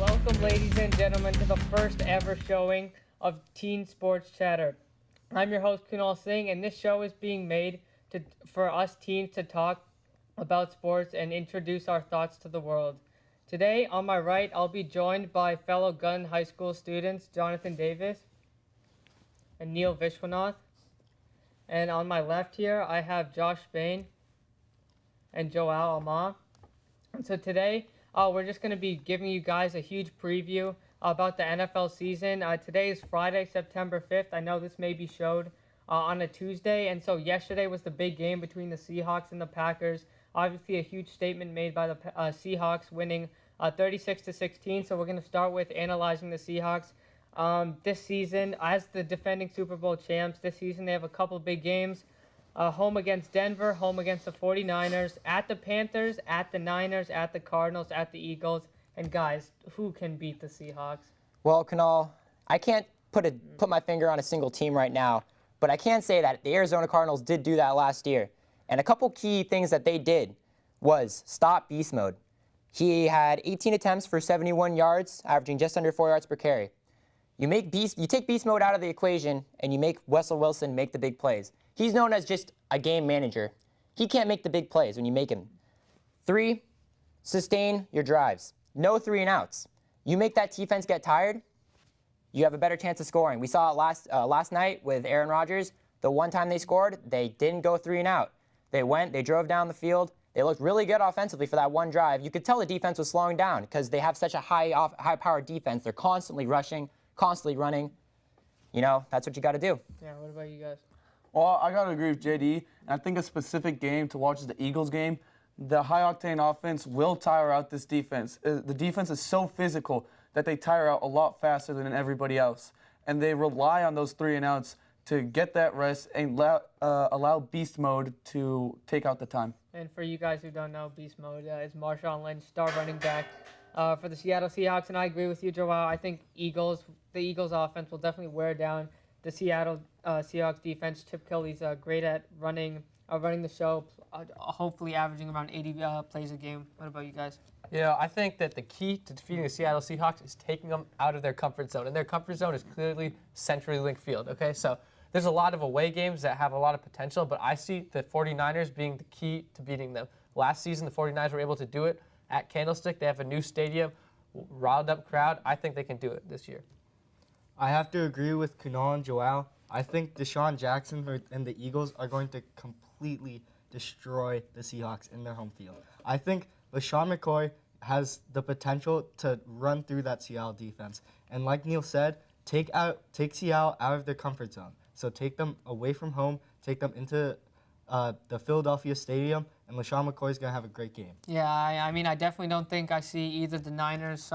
Welcome, ladies and gentlemen, to the first ever showing of Teen Sports Chatter. I'm your host, Kunal Singh, and this show is being made for us teens to talk about sports and introduce our thoughts to the world. Today, on my right, I'll be joined by fellow Gunn High School students Jonathan Davis and Neil Vishwanath. And on my left here, I have Josh Spain and Joel Alma. And so today, we're just going to be giving you guys a huge preview about the NFL season. Today is Friday, September 5th. I know this may be showed on a Tuesday. And so yesterday was the big game between the Seahawks and the Packers. Obviously, a huge statement made by the Seahawks winning 36-16. So we're going to start with analyzing the Seahawks. This season, as the defending Super Bowl champs, this season they have a couple big games. Home against Denver, home against the 49ers, at the Panthers, at the Niners, at the Cardinals, at the Eagles. And guys, who can beat the Seahawks? Well, Kunal, I can't put my finger on a single team right now, but I can say that the Arizona Cardinals did do that last year. And a couple key things that they did was stop beast mode. He had 18 attempts for 71 yards, averaging just under 4 yards per carry. You take beast mode out of the equation, and you make Russell Wilson make the big plays. He's known as just a game manager. He can't make the big plays when you make him. 3, sustain your drives. No 3 and outs. You make that defense get tired, you have a better chance of scoring. We saw it last night with Aaron Rodgers. The one time they scored, they didn't go 3 and out. They drove down the field. They looked really good offensively for that one drive. You could tell the defense was slowing down because they have such a high-powered defense. They're constantly rushing, constantly running. You know, that's what you got to do. Yeah, what about you guys? Well, I got to agree with JD. And I think a specific game to watch is the Eagles game. The high-octane offense will tire out this defense. The defense is so physical that they tire out a lot faster than everybody else. And they rely on those 3 and outs to get that rest and allow beast mode to take out the time. And for you guys who don't know, beast mode is Marshawn Lynch, star running back for the Seattle Seahawks. And I agree with you, Joel. I think the Eagles offense will definitely wear down the Seattle Seahawks defense. Chip Kelly's great at running the show, hopefully averaging around 80 plays a game. What about you guys? Yeah, I think that the key to defeating the Seattle Seahawks is taking them out of their comfort zone. And their comfort zone is clearly centrally linked field, okay? So there's a lot of away games that have a lot of potential, but I see the 49ers being the key to beating them. Last season, the 49ers were able to do it at Candlestick. They have a new stadium, riled up crowd. I think they can do it this year. I have to agree with Kunal and Joel. I think Deshaun Jackson and the Eagles are going to completely destroy the Seahawks in their home field. I think LaShawn McCoy has the potential to run through that Seattle defense. And like Neil said, take Seattle out of their comfort zone. So take them away from home, take them into the Philadelphia Stadium, and LaShawn McCoy is going to have a great game. Yeah, I mean, I definitely don't think I see either the Niners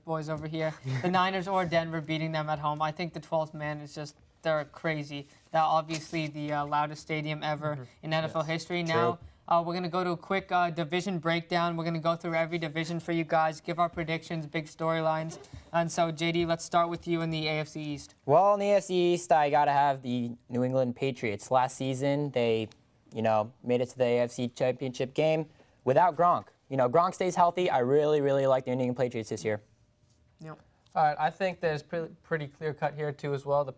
boys over here, the Niners or Denver beating them at home. I think the 12th man is just, they're crazy. That obviously the loudest stadium ever in NFL history. Now, we're going to go to a quick division breakdown. We're going to go through every division for you guys, give our predictions, big storylines. And so, JD, let's start with you in the AFC East. Well, in the AFC East, I got to have the New England Patriots. Last season, they made it to the AFC Championship game without Gronk. Gronk stays healthy. I really, really like the New England Patriots this year. Yep. All right, I think there's pretty clear cut here, too, as well. The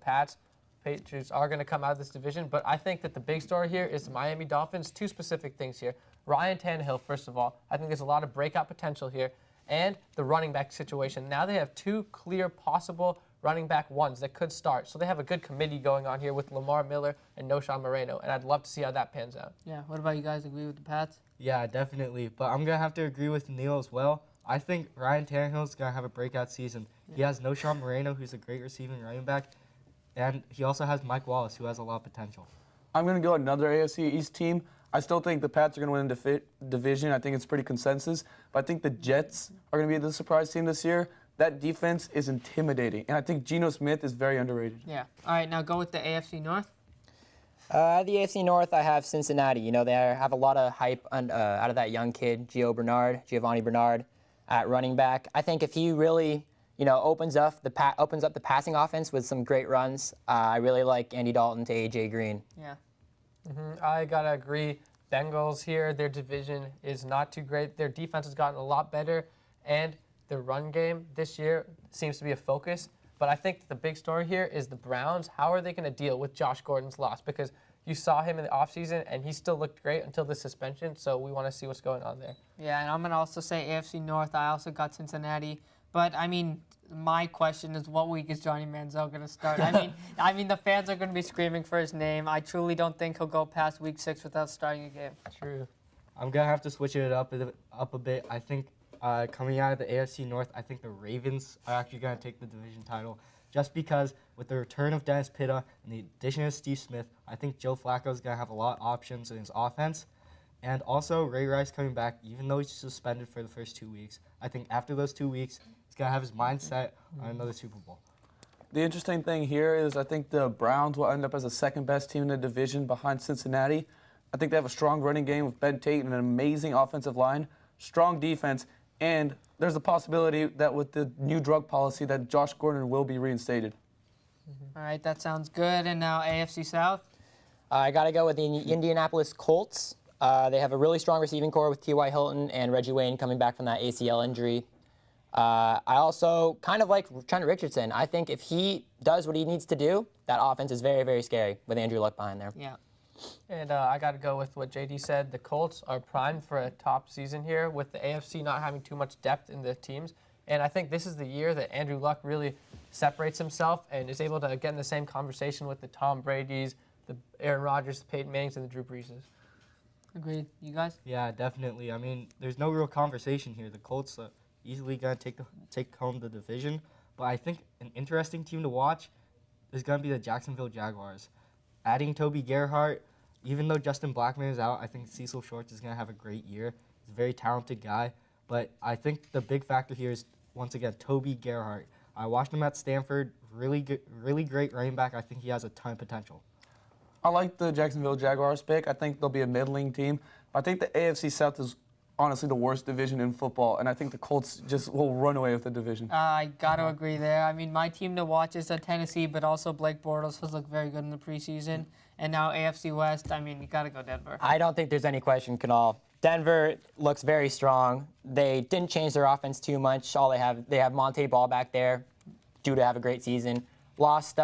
Patriots are going to come out of this division, but I think that the big story here is the Miami Dolphins. 2 specific things here. Ryan Tannehill, first of all. I think there's a lot of breakout potential here. And the running back situation. Now they have 2 clear possible running back ones that could start. So they have a good committee going on here with Lamar Miller and Noshawn Moreno, and I'd love to see how that pans out. Yeah, what about you guys? Agree with the Pats? Yeah, definitely. But I'm going to have to agree with Neil as well. I think Ryan Tannehill is going to have a breakout season. He has Noshawn Moreno, who's a great receiving running back, and he also has Mike Wallace, who has a lot of potential. I'm going to go another AFC East team. I still think the Pats are going to win the division. I think it's pretty consensus. But I think the Jets are going to be the surprise team this year. That defense is intimidating. And I think Geno Smith is very underrated. Yeah. All right, now go with the AFC North. The AFC North, I have Cincinnati. They have a lot of hype out of that young kid, Giovanni Bernard, at running back. I think if he really, opens up the passing offense with some great runs, I really like Andy Dalton to A.J. Green. Yeah. I got to agree. Bengals here, their division is not too great. Their defense has gotten a lot better, and their run game this year seems to be a focus. But I think the big story here is the Browns. How are they going to deal with Josh Gordon's loss? Because you saw him in the offseason, and he still looked great until the suspension, so we want to see what's going on there. Yeah, and I'm going to also say AFC North. I also got Cincinnati. But, I mean, my question is, what week is Johnny Manziel going to start? I mean, the fans are going to be screaming for his name. I truly don't think he'll go past week 6 without starting a game. True. I'm going to have to switch it up a bit. I think coming out of the AFC North, I think the Ravens are actually going to take the division title. Just because with the return of Dennis Pitta and the addition of Steve Smith, I think Joe Flacco is going to have a lot of options in his offense. And also, Ray Rice coming back, even though he's suspended for the first 2 weeks, I think after those 2 weeks, he's going to have his mind set on another Super Bowl. The interesting thing here is I think the Browns will end up as the second best team in the division behind Cincinnati. I think they have a strong running game with Ben Tate and an amazing offensive line, strong defense, and there's a possibility that with the new drug policy that Josh Gordon will be reinstated. All right, that sounds good. And now AFC South? I got to go with the Indianapolis Colts. They have a really strong receiving core with T.Y. Hilton and Reggie Wayne coming back from that ACL injury. I also kind of like Trent Richardson. I think if he does what he needs to do, that offense is very, very scary with Andrew Luck behind there. Yeah. And I got to go with what JD said. The Colts are primed for a top season here with the AFC not having too much depth in the teams. And I think this is the year that Andrew Luck really separates himself and is able to get in the same conversation with the Tom Brady's, the Aaron Rodgers, the Peyton Mannings, and the Drew Breeses. Agreed. You guys? Yeah, definitely. I mean, there's no real conversation here. The Colts are easily going to take home the division. But I think an interesting team to watch is going to be the Jacksonville Jaguars. Adding Toby Gerhart, even though Justin Blackman is out, I think Cecil Shorts is going to have a great year. He's a very talented guy. But I think the big factor here is, once again, Toby Gerhart. I watched him at Stanford. Really good, really great running back. I think he has a ton of potential. I like the Jacksonville Jaguars pick. I think they'll be a middling team. I think the AFC South is honestly the worst division in football, and I think the Colts just will run away with the division. I got to agree there. I mean, my team to watch is Tennessee, but also Blake Bortles has looked very good in the preseason. And now AFC West, I mean, you got to go Denver. I don't think there's any question, Kunal. Denver looks very strong. They didn't change their offense too much. They have Monte Ball back there, due to have a great season. Lost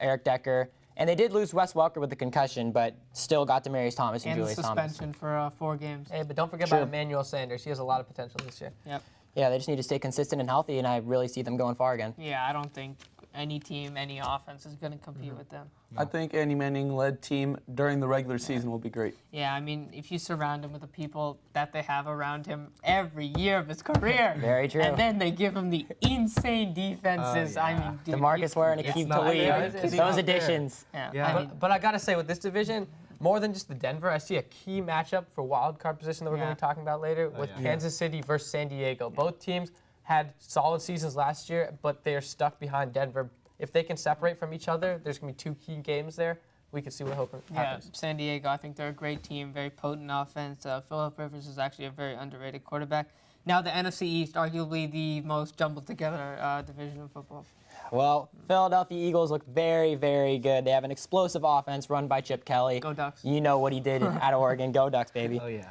Eric Decker. And they did lose Wes Welker with the concussion, but still got Demaryius Thomas and Julius Thomas. suspension for 4 games. Hey, but don't forget about Emmanuel Sanders. He has a lot of potential this year. Yep. Yeah, they just need to stay consistent and healthy, and I really see them going far again. Yeah, I don't think any team, any offense is going to compete with them. I think Andy Manning-led team during the regular season will be great. Yeah, I mean, if you surround him with the people that they have around him every year of his career. Very true. And then they give him the insane defenses. I mean, dude, DeMarcus Ware and Akeem not fair. Talib, It's those not additions. Yeah, I mean, But I got to say, with this division, more than just the Denver, I see a key matchup for wild card position that we're going to be talking about later with Kansas City versus San Diego. Both teams had solid seasons last year, but they are stuck behind Denver. If they can separate from each other, there's going to be 2 key games there. We can see what happens. yeah, San Diego, I think they're a great team, very potent offense. Phillip Rivers is actually a very underrated quarterback. Now the NFC East, arguably the most jumbled together division of football. Well, Philadelphia Eagles look very, very good. They have an explosive offense run by Chip Kelly. Go Ducks. You know what he did at Oregon. Go Ducks, baby. Oh, yeah.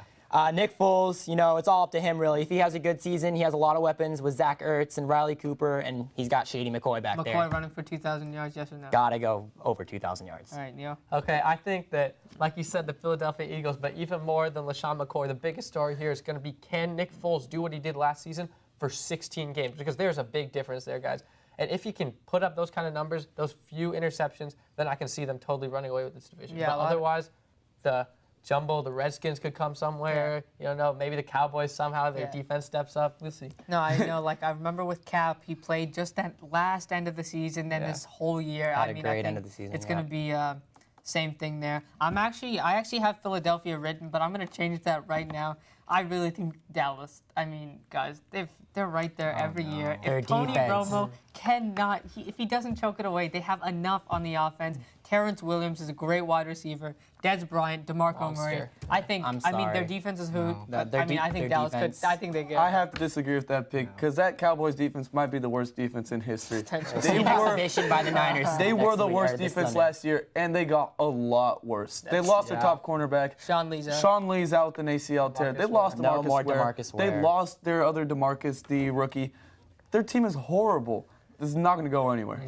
Nick Foles, it's all up to him, really. If he has a good season, he has a lot of weapons with Zach Ertz and Riley Cooper, and he's got Shady McCoy back there. McCoy running for 2,000 yards, yes or no? Gotta go over 2,000 yards. All right, Neil. Okay, I think that, like you said, the Philadelphia Eagles, but even more than LaShawn McCoy, the biggest story here is going to be, can Nick Foles do what he did last season for 16 games? Because there's a big difference there, guys. And if he can put up those kind of numbers, those few interceptions, then I can see them totally running away with this division. Yeah, but otherwise, the Redskins could come somewhere. Maybe the Cowboys somehow, their defense steps up. We'll see. No, I know. Like, I remember with Cap, he played just that last end of the season, then this whole year. Had I a mean, great I think end of the season, it's going to be same thing there. I actually have Philadelphia written, but I'm going to change that right now. I really think Dallas. I mean, guys, they're right there every year. Their If Tony defense. Romo cannot, if he doesn't choke it away, they have enough on the offense. Terrence Williams is a great wide receiver. Des Bryant, DeMarco Murray. Monster. I think. I'm I mean, their sorry. defense is who. No, I think their Dallas defense- could. I think they get. I have to disagree with that pick because that Cowboys defense might be the worst defense in history. Potentially. They Next were, edition by the Niners. they next were the week, worst or this defense Sunday. last year, and they got a lot worse. They lost their top cornerback. Sean Lee's out. Sean Lee's out with an ACL tear. They lost No DeMarcus more Ware. DeMarcus They Ware. lost their other DeMarcus, the rookie. Their team is horrible. This is not going to go anywhere.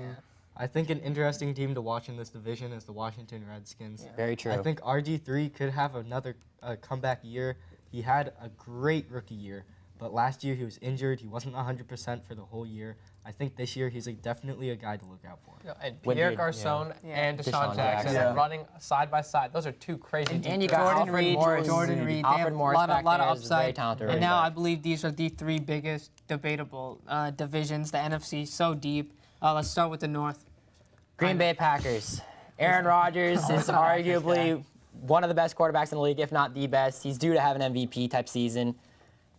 I think an interesting team to watch in this division is the Washington Redskins. Very true. I think RG3 could have another comeback year. He had a great rookie year, but last year he was injured. He wasn't 100% for the whole year. I think this year he's definitely a guy to look out for. And When Pierre did- Garcon and Deshaun Deshaun Jackson Jackson. running side by side. Those are two crazy. And you defenses. got Jordan Alfred Reed, Morris. Jordan Reed. They Alfred have Morris a lot back of there is a very upside. talented And running now back. I believe these are the three biggest debatable divisions. The NFC so deep. Let's start with the North. Green Bay Packers. Aaron Rodgers is arguably one of the best quarterbacks in the league, if not the best. He's due to have an MVP type season.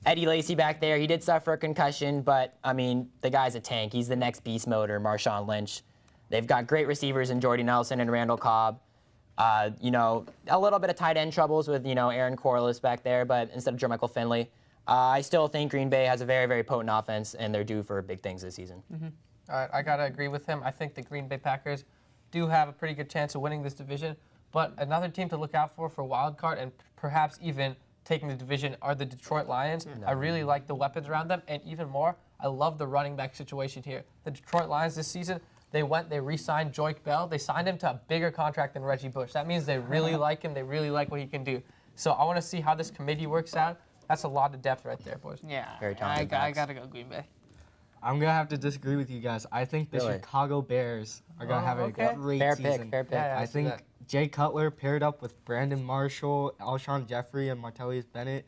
Eddie Lacy back there, he did suffer a concussion, but I mean, the guy's a tank. He's the next beast motor, Marshawn Lynch. They've got great receivers in Jordy Nelson and Randall Cobb. You know, a little bit of tight end troubles with, you know, Aaron Corliss back there, but instead of Jermichael Finley. I still think Green Bay has a very, very potent offense, and they're due for big things this season. All right, I gotta agree with him. I think the Green Bay Packers do have a pretty good chance of winning this division. But another team to look out for wild card and perhaps even taking the division are the Detroit Lions. I really like the weapons around them, and even more, I love the running back situation here. The Detroit Lions this season, they re-signed Joique Bell. They signed him to a bigger contract than Reggie Bush. That means they really like him. They really like what he can do. So I want to see how this committee works out. That's a lot of depth right there, boys. Yeah, Very talented I backs. gotta go Green Bay. I'm going to have to disagree with you guys. I think the Really? Chicago Bears are going to have okay. a great Fair season. pick, fair pick. Yeah, I see think that. Jay Cutler paired up with Brandon Marshall, Alshon Jeffrey, and Martellus Bennett.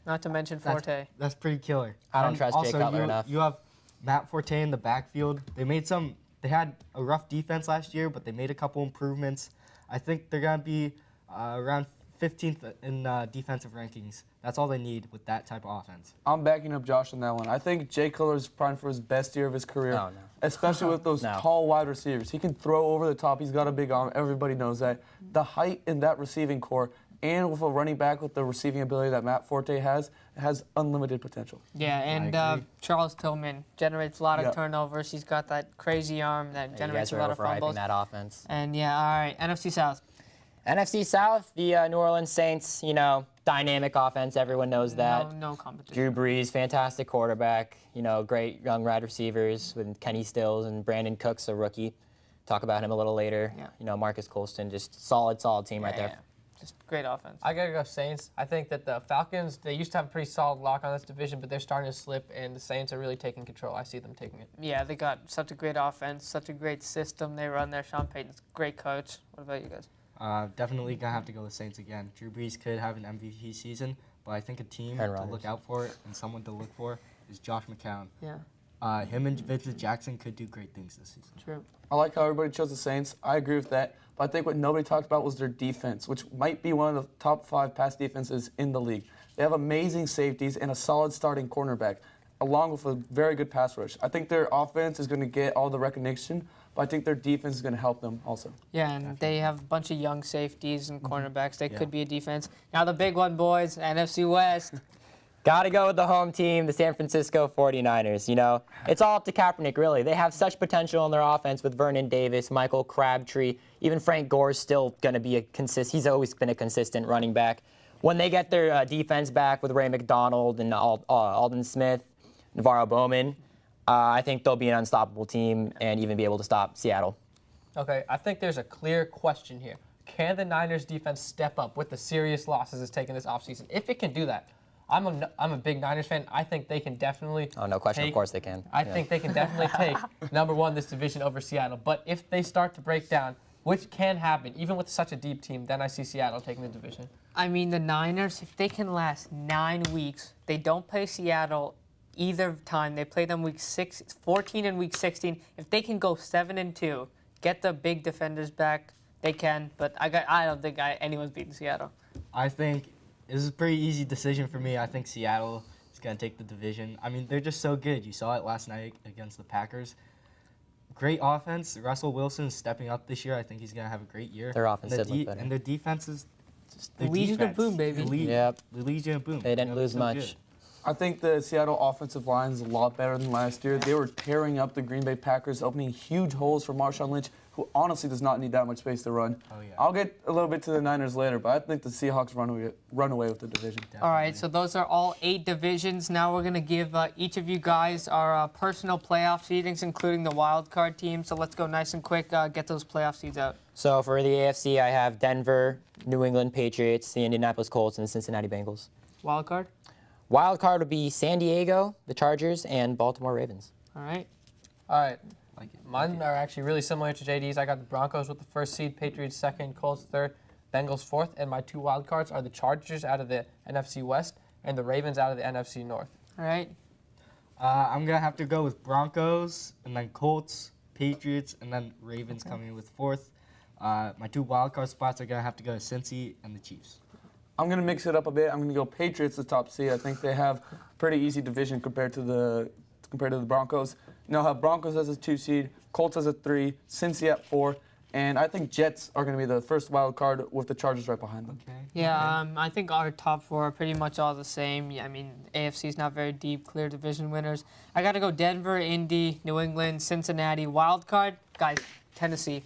Not to mention Forte. That's pretty killer. I don't And trust Jay also, Cutler you, enough. You have Matt Forte in the backfield. They had a rough defense last year, but they made a couple improvements. I think they're going to be around 15th in defensive rankings. That's all they need with that type of offense. I'm backing up Josh on that one. I think Jay Cutler is primed for his best year of his career, Oh, no. especially with those No. tall wide receivers. He can throw over the top. He's got a big arm. Everybody knows that. The height in that receiving core, and with a running back with the receiving ability that Matt Forte has unlimited potential. Yeah, and agree. Charles Tillman generates a lot of Yep. turnovers. He's got that crazy arm that You generates guys a are lot of overhyping fumbles. that offense. And yeah, all right, NFC South. NFC South, the New Orleans Saints, you know, dynamic offense. Everyone knows that. No competition. Drew Brees, fantastic quarterback. You know, great young wide receivers with Kenny Stills and Brandon Cooks, a rookie. Talk about him a little later. Yeah. You know, Marcus Colston, just solid team right there. Yeah. Just great offense. I gotta go Saints. I think that the Falcons, they used to have a pretty solid lock on this division, but they're starting to slip, and the Saints are really taking control. I see them taking it. Yeah, they got such a great offense, such a great system they run there. Sean Payton's a great coach. What about you guys? Definitely going to have to go with Saints again. Drew Brees could have an MVP season, but I think a team Aaron to Rodgers. look out for and someone to look for is Josh McCown. Yeah, Him and Vincent Jackson could do great things this season. true. I like how everybody chose the Saints. I agree with that. But I think what nobody talked about was their defense, which might be one of the top 5 pass defenses in the league. They have amazing safeties and a solid starting cornerback, along with a very good pass rush. I think their offense is going to get all the recognition, but I think their defense is going to help them also. Yeah, and they have a bunch of young safeties and cornerbacks. They Yeah. could be a defense. Now the big one, boys, NFC West. Got to go with the home team, the San Francisco 49ers. You know, it's all up to Kaepernick, really. They have such potential in their offense with Vernon Davis, Michael Crabtree. Even Frank Gore's still going to be he's always been a consistent running back. When they get their defense back with Ray McDonald and Alden Smith, Navarro Bowman, I think they'll be an unstoppable team and even be able to stop Seattle. Okay, I think there's a clear question here. Can the Niners defense step up with the serious losses it's taken this offseason? If it can do that, I'm a big Niners fan. I think they can definitely Oh, no question. Of course they can. I Yeah. think they can definitely take number one this division over Seattle. But if they start to break down, which can happen, even with such a deep team, then I see Seattle taking the division. I mean, the Niners, if they can last 9 weeks, they don't play Seattle either time. They play them week 14 and week 16. If they can go 7-2, get the big defenders back, they can. But I don't think anyone's beating Seattle. I think this is a pretty easy decision for me. I think Seattle is going to take the division. I mean, they're just so good. You saw it last night against the Packers. Great offense. Russell Wilson is stepping up this year. I think he's going to have a great year. Their offense And did look better. And their defense is just their Legion of defense. Boom, baby. The Yep. Legion of Boom. They didn't They're lose so much. good. I think the Seattle offensive line is a lot better than last year. They were tearing up the Green Bay Packers, opening huge holes for Marshawn Lynch, who honestly does not need that much space to run. Oh, yeah. I'll get a little bit to the Niners later, but I think the Seahawks run away with the division. All right, so those are all 8 divisions. Now we're going to give each of you guys our personal playoff seedings, including the wild card team. So let's go nice and quick, get those playoff seeds out. So for the AFC, I have Denver, New England Patriots, the Indianapolis Colts, and the Cincinnati Bengals. Wild card? Wild card would be San Diego, the Chargers, and Baltimore Ravens. All right. All right. Like it. Mine are actually really similar to JD's. I got the Broncos with the first seed, Patriots second, Colts third, Bengals fourth, and my 2 wild cards are the Chargers out of the NFC West and the Ravens out of the NFC North. All right. I'm going to have to go with Broncos, and then Colts, Patriots, and then Ravens coming in with fourth. My 2 wildcard spots are going to have to go to Cincy and the Chiefs. I'm going to mix it up a bit. I'm going to go Patriots, the top seed. I think they have pretty easy division compared to the Broncos. I'll have Broncos as a 2 seed, Colts as a 3, Cincy at 4, and I think Jets are going to be the first wild card with the Chargers right behind them. Okay. Yeah, I think our top 4 are pretty much all the same. Yeah, I mean, AFC's not very deep, clear division winners. I got to go Denver, Indy, New England, Cincinnati. Wild card, guys, Tennessee.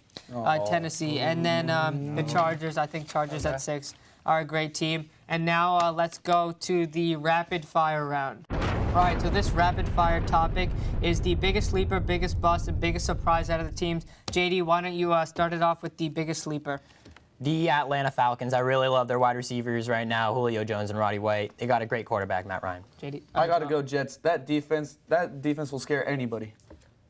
Tennessee. And then the Chargers, I think Chargers at 6 are a great team. And now let's go to the rapid fire round. All right, so this rapid fire topic is the biggest sleeper, biggest bust, and biggest surprise out of the teams. JD, why don't you start it off with the biggest sleeper? The Atlanta Falcons. I really love their wide receivers right now, Julio Jones and Roddy White. They got a great quarterback, Matt Ryan. JD, I got to go Jets. That defense will scare anybody.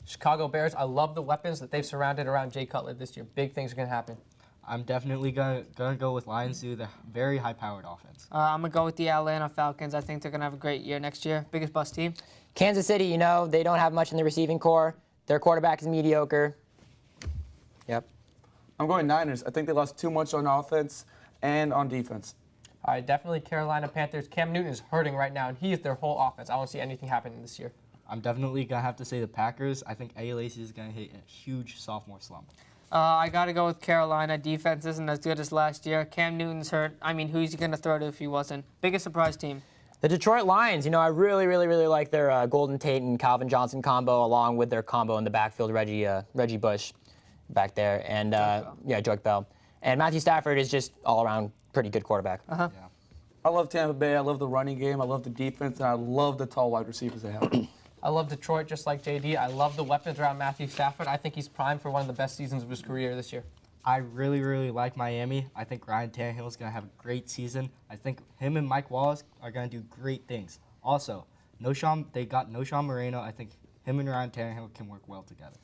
Chicago Bears, I love the weapons that they've surrounded around Jay Cutler this year. Big things are going to happen. I'm definitely gonna go with Lions due to the very high-powered offense. I'm going to go with the Atlanta Falcons. I think they're going to have a great year next year. Biggest bust team? Kansas City, they don't have much in the receiving core. Their quarterback is mediocre. Yep. I'm going Niners. I think they lost too much on offense and on defense. All right, definitely Carolina Panthers. Cam Newton is hurting right now, and he is their whole offense. I don't see anything happening this year. I'm definitely gonna have to say the Packers. I think Eddie Lacy is gonna hit a huge sophomore slump. I got to go with Carolina. Defense isn't as good as last year. Cam Newton's hurt. I mean, who's he going to throw to if he wasn't? Biggest surprise team? The Detroit Lions, I really, really, really like their Golden Tate and Calvin Johnson combo, along with their combo in the backfield, Reggie Bush back there, and Joique Bell. And Matthew Stafford is just all around pretty good quarterback. Yeah. I love Tampa Bay. I love the running game. I love the defense, and I love the tall wide receivers they have. I love Detroit just like JD. I love the weapons around Matthew Stafford. I think he's primed for one of the best seasons of his career this year. I really, really like Miami. I think Ryan Tannehill is going to have a great season. I think him and Mike Wallace are going to do great things. Also, they got Noshawn Moreno. I think him and Ryan Tannehill can work well together.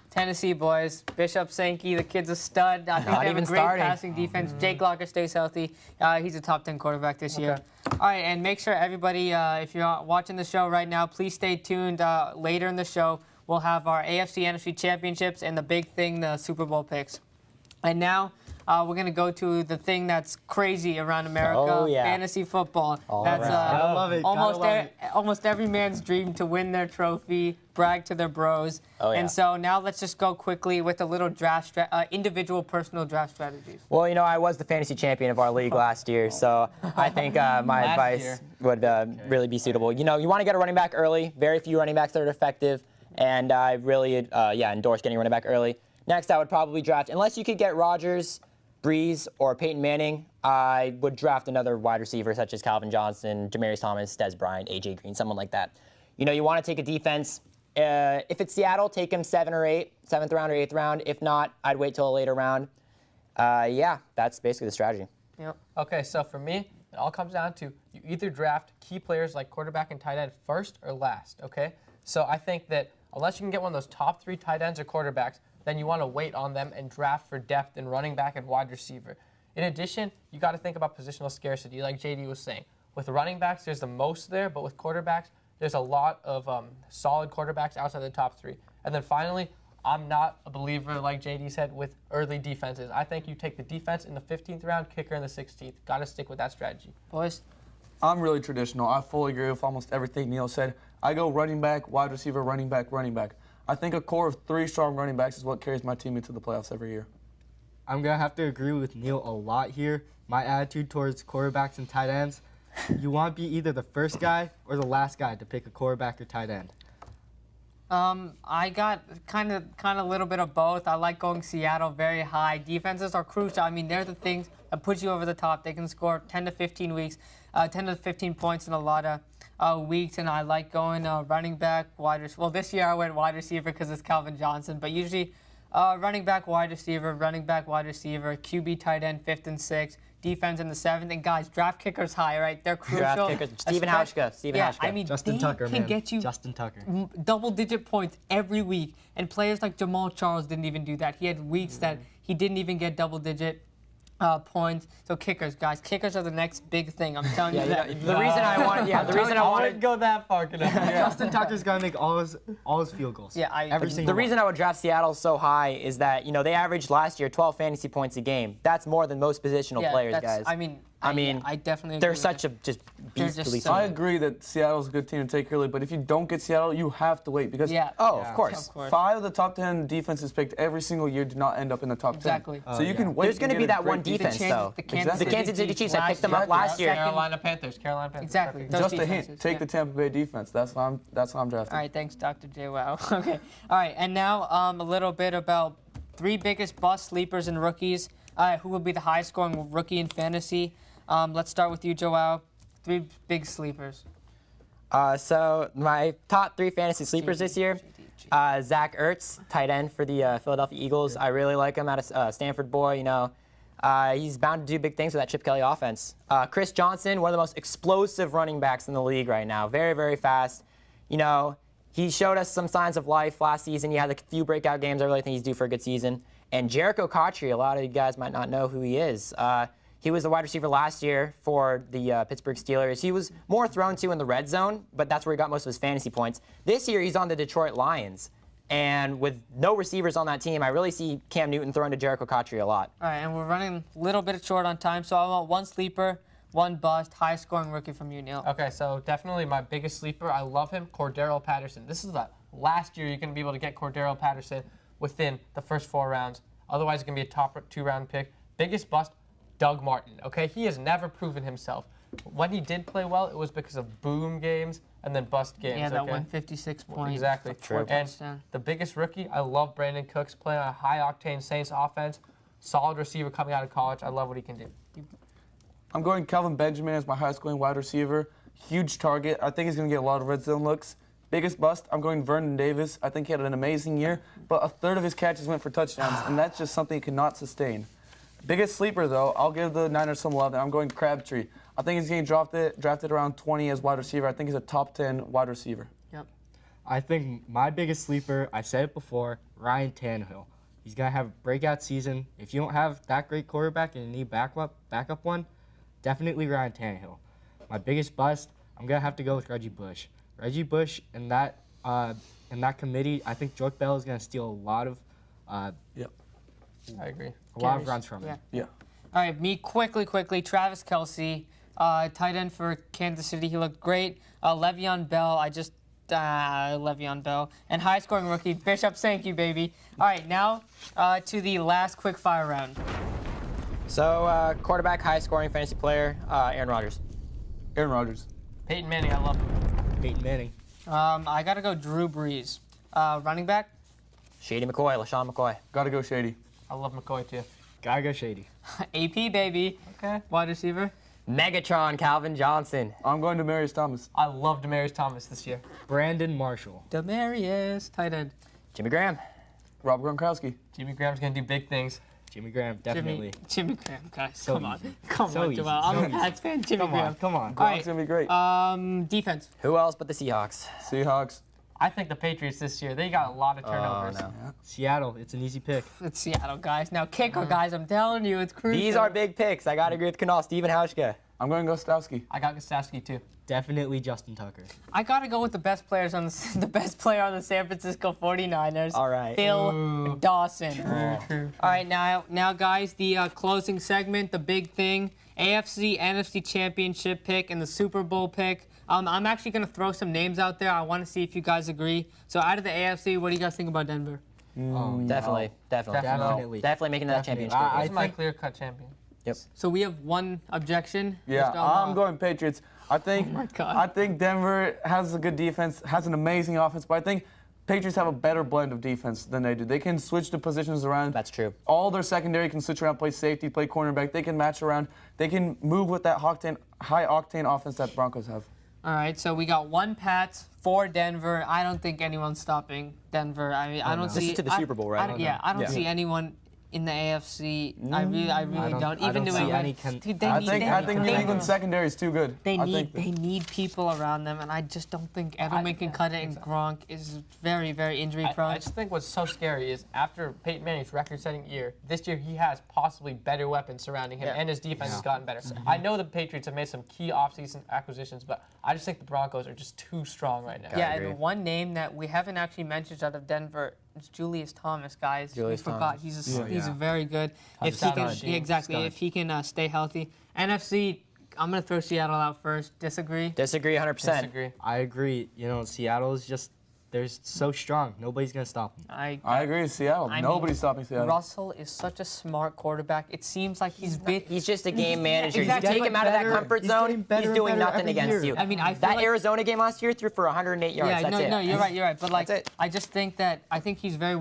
Tennessee boys, Bishop Sankey, the kid's a stud. I think Not they have a even great starting. passing defense. Jake Locker stays healthy. He's a top 10 quarterback this year. All right, and make sure everybody, if you're watching the show right now, please stay tuned. Later in the show, we'll have our AFC NFC championships and the big thing, the Super Bowl picks. And now we're going to go to the thing that's crazy around America, Oh, yeah. fantasy football. That's right. Gotta love it. almost every man's dream to win their trophy, brag to their bros. Oh, yeah. And so now let's just go quickly with a little draft, individual personal draft strategies. Well, I was the fantasy champion of our league last year, so I think my Last advice year. would really be suitable. You want to get a running back early. Very few running backs that are effective, and I really, endorse getting a running back early. Next, I would probably draft, unless you could get Rodgers, Breeze, or Peyton Manning, I would draft another wide receiver such as Calvin Johnson, Demaryius Thomas, Dez Bryant, A.J. Green, someone like that. You want to take a defense. If it's Seattle, take him 7th round or 8th round. If not, I'd wait till a later round. That's basically the strategy. Yep. Okay, so for me, it all comes down to you either draft key players like quarterback and tight end first or last, okay? So I think that unless you can get one of those top 3 tight ends or quarterbacks, then you want to wait on them and draft for depth in running back and wide receiver. In addition, you got to think about positional scarcity, like JD was saying. With running backs, there's the most there, but with quarterbacks, there's a lot of solid quarterbacks outside the top 3. And then finally, I'm not a believer, like JD said, with early defenses. I think you take the defense in the 15th round, kicker in the 16th. Got to stick with that strategy. Boys? I'm really traditional. I fully agree with almost everything Neil said. I go running back, wide receiver, running back, running back. I think a core of 3 strong running backs is what carries my team into the playoffs every year. I'm going to have to agree with Neil a lot here. My attitude towards quarterbacks and tight ends, you want to be either the first guy or the last guy to pick a quarterback or tight end. I got kind of a little bit of both. I like going Seattle very high. Defenses are crucial. I mean, they're the things that put you over the top. They can score 10 to 15 points in a lot of weeks, and I like going running back, wide receiver. Well, this year I went wide receiver because it's Calvin Johnson, but usually running back, wide receiver, QB, tight end, 5th and 6th. Defense in the 7th, and guys, draft kickers high, right? They're crucial. Draft kickers. Stephen Hauschka. I mean, Justin they Tucker, can man. get you Justin Tucker. double-digit points every week, and players like Jamal Charles didn't even do that. He had weeks that he didn't even get double-digit points. So kickers, guys, kickers are the next big thing. I'm telling you that. The reason I wanted, go that far, Justin Tucker's gonna make all his field goals. Yeah, every single the reason I would draft Seattle so high is that they averaged last year 12 fantasy points a game. That's more than most positional players, guys. I mean, I definitely agree they're with such that. a just They're just beastly so- team. I agree that Seattle's a good team to take early, but if you don't get Seattle, you have to wait because Of course. Of course. 5 of the top 10 defenses picked every single year do not end up in the top 10. Exactly. So you can wait. There's going to and be get a that one great defense, though. The Kansas City Chiefs, I picked them up last year. Carolina Panthers. Exactly. Those Just a defenses, hint. Take the Tampa Bay defense. That's why I'm drafting. All right, thanks, Dr. J. Wow. Okay. All right, and now a little bit about 3 biggest bust sleepers and rookies. Who will be the highest scoring rookie in fantasy? Let's start with you, Joao. 3 big sleepers. So my top 3 fantasy sleepers this year, Zach Ertz, tight end for the Philadelphia Eagles. I really like him, out of Stanford boy. He's bound to do big things with that Chip Kelly offense. Chris Johnson, one of the most explosive running backs in the league right now. Very, very fast. He showed us some signs of life last season. He had a few breakout games. I really think he's due for a good season. And Jericho Cotchery, a lot of you guys might not know who he is. He was the wide receiver last year for the Pittsburgh Steelers. He was more thrown to in the red zone, but that's where he got most of his fantasy points. This year, he's on the Detroit Lions. And with no receivers on that team, I really see Cam Newton throwing to Jericho Cotchery a lot. All right, and we're running a little bit short on time, so I want 1 sleeper, 1 bust, highest scoring rookie from you, Neil. Okay, so definitely my biggest sleeper. I love him, Cordero Patterson. This is the last year you're going to be able to get Cordero Patterson within the first 4 rounds. Otherwise, it's going to be a top 2-round pick. Biggest bust, Doug Martin. Okay, he has never proven himself. When he did play well, it was because of boom games and then bust games. Yeah, that okay? 156 points. Exactly. True. And the biggest rookie, I love Brandon Cooks playing on a high-octane Saints offense. Solid receiver coming out of college. I love what he can do. I'm going Kelvin Benjamin as my highest scoring wide receiver. Huge target. I think he's going to get a lot of red zone looks. Biggest bust, I'm going Vernon Davis. I think he had an amazing year, but 1/3 of his catches went for touchdowns, and that's just something he cannot sustain. Biggest sleeper, though, I'll give the Niners some love, and I'm going Crabtree. I think he's getting drafted around 20 as wide receiver. I think he's a top 10 wide receiver. Yep. I think my biggest sleeper, I said it before, Ryan Tannehill. He's going to have a breakout season. If you don't have that great quarterback and you need backup one, definitely Ryan Tannehill. My biggest bust, I'm going to have to go with Reggie Bush. Reggie Bush and that committee, I think Joyce Bell is going to steal a lot of I agree. runs from him. Yeah. All right, me quickly, Travis Kelce, tight end for Kansas City. He looked great. Le'Veon Bell, Le'Veon Bell. And high scoring rookie, Bishop Sankey, baby. All right, now to the last quick fire round. So quarterback, high scoring fantasy player, Aaron Rodgers. Aaron Rodgers. Peyton Manning, I love him. Peyton Manning. I got to go Drew Brees. Running back? Shady McCoy, LaShawn McCoy. Gotta go Shady. I love McCoy, too. Gotta go Shady. AP, baby. Okay. Wide receiver? Megatron, Calvin Johnson. I'm going to Demarius Thomas. I love Demaryius Thomas this year. Brandon Marshall. Demarius, tight end. Jimmy Graham. Rob Gronkowski. Jimmy Graham's going to do big things. Jimmy Graham, definitely. Jimmy Graham, guys. So Come on. easy. Come So on, easy. Joel. I'm So a Pats fan. Jimmy Graham. Come on. Gronk's All right. gonna be great. Defense. Who else but the Seahawks? Seahawks. I think the Patriots this year, they got a lot of turnovers. Oh, no. Seattle, it's an easy pick. It's Seattle, guys. Now, kicker, guys. I'm telling you, it's crucial. These are big picks. I got to agree with Kunal. Stephen Hauschka. I'm going Gostowski. I got Gostowski, too. Definitely Justin Tucker. I gotta go with the best players on the best player on the San Francisco 49ers. All right. Phil Dawson. True. All right, now, guys, the closing segment, the big thing, AFC, NFC Championship pick and the Super Bowl pick. I'm actually gonna throw some names out there. I want to see if you guys agree. So, out of the AFC, what do you guys think about Denver? Definitely. Definitely. Definitely making that championship. I This is my think- clear-cut champion. Yep. So we have one objection. Yeah, Mr. I'm Alma. going Patriots. I think Oh my God. I think Denver has a good defense, has an amazing offense, but I think Patriots have a better blend of defense than they do. They can switch the positions around. That's true. All their secondary can switch around, play safety, play cornerback. They can match around. They can move with that high octane offense that Broncos have. All right, so we got 1 Pats, 4 Denver. I don't think anyone's stopping Denver. I mean, I don't This see. is to the Super Bowl, right? I don't Yeah. see anyone in the AFC. I really don't. I Even don't New see England. any Dude, they I need- think they- New they- England's secondary is too good. They I need think people around them, and I just don't think Edelman can cut it. And Gronk is very, very injury prone. I just think what's so scary is after Peyton Manning's record-setting year, this year he has possibly better weapons surrounding him, Yeah. and his defense has gotten better. I know the Patriots have made some key offseason acquisitions, but I just think the Broncos are just too strong right now. Yeah, agree. and one name that we haven't actually mentioned out of Denver is Julius Thomas, guys. Julius we forgot. Thomas. He's very good. If he Touchdown can, machine. yeah, exactly. Stud. If he can stay healthy. NFC, I'm gonna throw Seattle out first. Disagree? Disagree 100%. Disagree. I agree. You know, Seattle is just, they're so strong. Nobody's going to stop them. I agree with Seattle. I mean, Nobody's stopping Seattle. Russell is such a smart quarterback. It seems like he's been. He's just a game manager. exactly. You take him out of that Better- comfort he's zone, getting better he's and doing better nothing every against year. you. I mean, I feel that like, Arizona game last year threw for 108 yards. Yeah, That's it. no, you're right. But like, That's it. I just think that I think he's very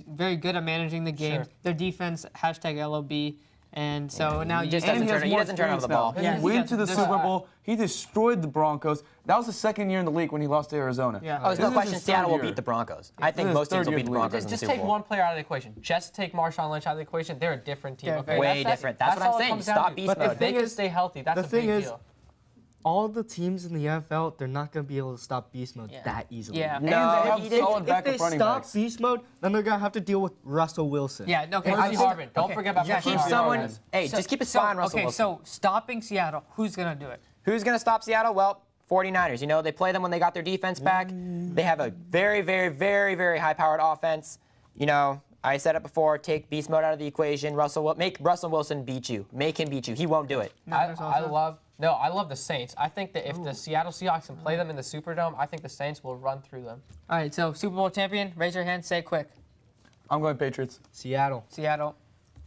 very good at managing the game. Sure. Their defense #LOB, and so now He just you. And doesn't he turn has it more over the experience ball. now. Yeah, He he went does. to the There's Super a- Bowl. He destroyed the Broncos. That was the second year in the league when he lost to Arizona. Yeah. Oh, there's This no is question his Seattle third will year. beat the Broncos. I think This is most teams third will year beat the in the league. Broncos in the Just Super take Bowl. one player out of the equation. Just take Marshawn Lynch out of the equation. They're a different team. Yeah, Okay? way different. That's what I'm all it saying. comes down Stop to. beast But mode. if they thing can is- stay healthy, that's the a thing big is, deal. all the teams in the NFL, they're not going to be able to stop beast mode Yeah. that easily. Yeah. And No, they have he did- solid If backup they running stop backs. beast mode, then they're going to have to deal with Russell Wilson. Yeah. Okay. Percy I think- Harvin. Don't okay, forget about yeah, Percy Keep Harvin. someone. Hey, just keep a spy on Russell Okay, Wilson. so stopping Seattle, who's gonna do it? Who's going to stop Seattle? Well, 49ers. You know, they play them when they got their defense back. They have a very, very, very, very high-powered offense. You know, I said it before, take beast mode out of the equation. Make Russell Wilson beat you. Make him beat you. He won't do it. I also? love the Saints. I think that if the Seattle Seahawks can play them in the Superdome, I think the Saints will run through them. All right, so Super Bowl champion, raise your hand, say it quick. I'm going Patriots. Seattle. Seattle.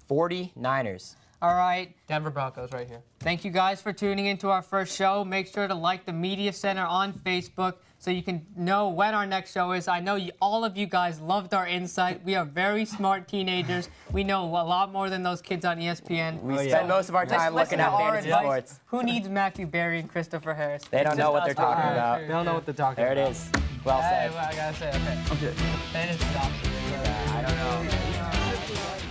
49ers. All right. Denver Broncos right here. Thank you guys for tuning into our first show. Make sure to like the Media Center on Facebook so you can know when our next show is. I know all of you guys loved our insight. We are very smart teenagers. We know a lot more than those kids on ESPN. We Oh, yeah. spend most of our time Listen looking to at our fantasy advice. sports. Who needs Matthew Berry and Christopher Harris? They don't know what they're Just us. talking about. They don't know what they're talking There it about. is. Well Hey, said. well, I gotta say, okay. Okay. Fantasy option. I don't know.